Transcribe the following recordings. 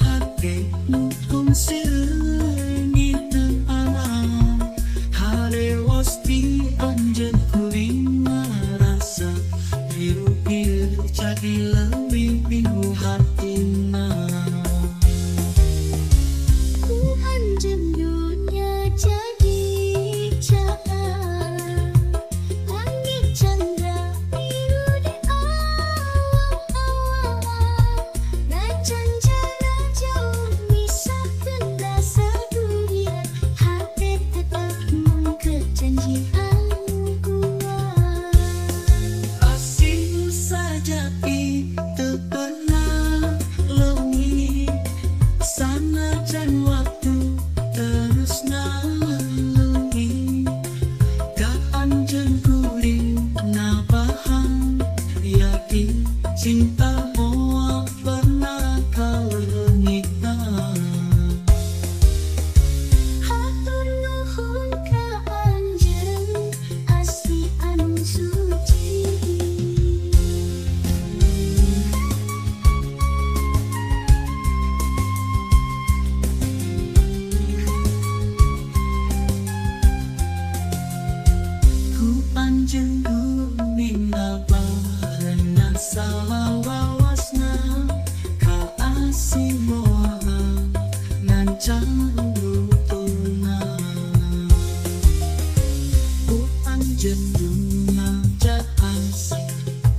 hatimu kung sirengi alam Halewas di anjen kuring merasa biru-biru jadi lebih biru hatinya Ku anjen dunia jadi cahaya langit chandra biru di awal-awal Najan jarak jauh misahkan rasa durian hati tetap mengkejanjian kuat Asing saja itu pernah lengi sana dan waktu terus nalungi Gak anjen kuring na paham yakin cinta moa pernah kau lengitkan Hatur nuhun ka anjeun asli anu suci Ku panjang kuning abahna salah wawasna Ka asih moa nancang lutuna Ku panjang dunia asih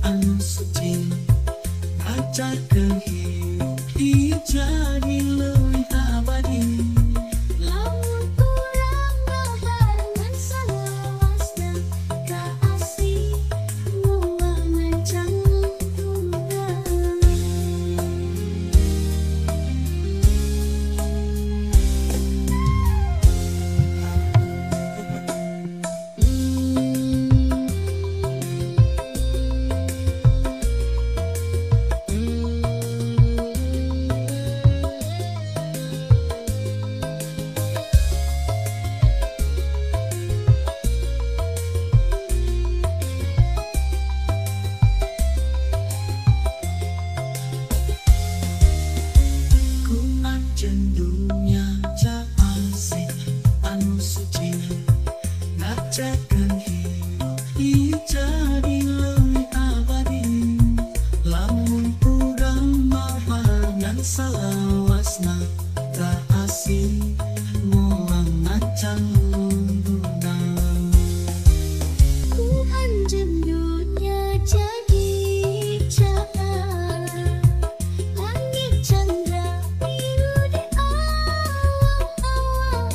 anu suci Ngajakeun hirup jadi leuwih abadi Lamun urang ngaharengan salawasna ka asih moal ngancang lutuna Ku anjen dunia asih anu suci Ngajakeun hirup jadi leuwih abadi Lamun urang maharengan salawasna Ka asih moal ngancang lutuna Ku anjeun dunia jadi cahaya langit chandra biru di awal-awal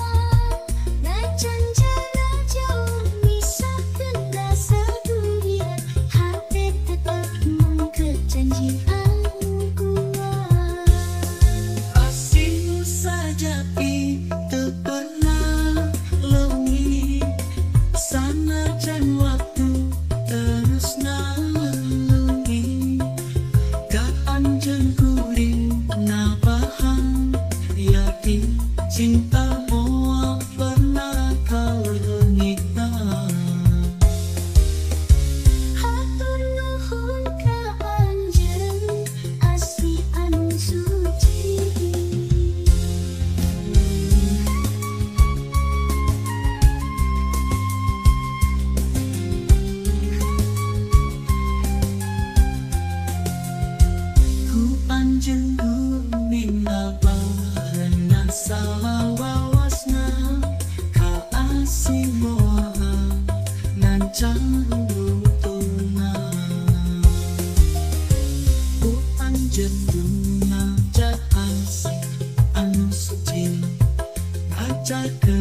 Najan jarak jauh misahkan rasa durian hati tetap mengkejanjian kuat Asing saja itu pernah lengi sana dan waktu terus nalungi Gak anjen kuring na paham yakin cinta moal pernah kau lengitkan Hatur nuhun ka anjeun asli anu suci Ku panjang kuning abahna salah wawasna Ka asih moa nancang lutuna Ku panjang dunia asih anu suci Ngajakeun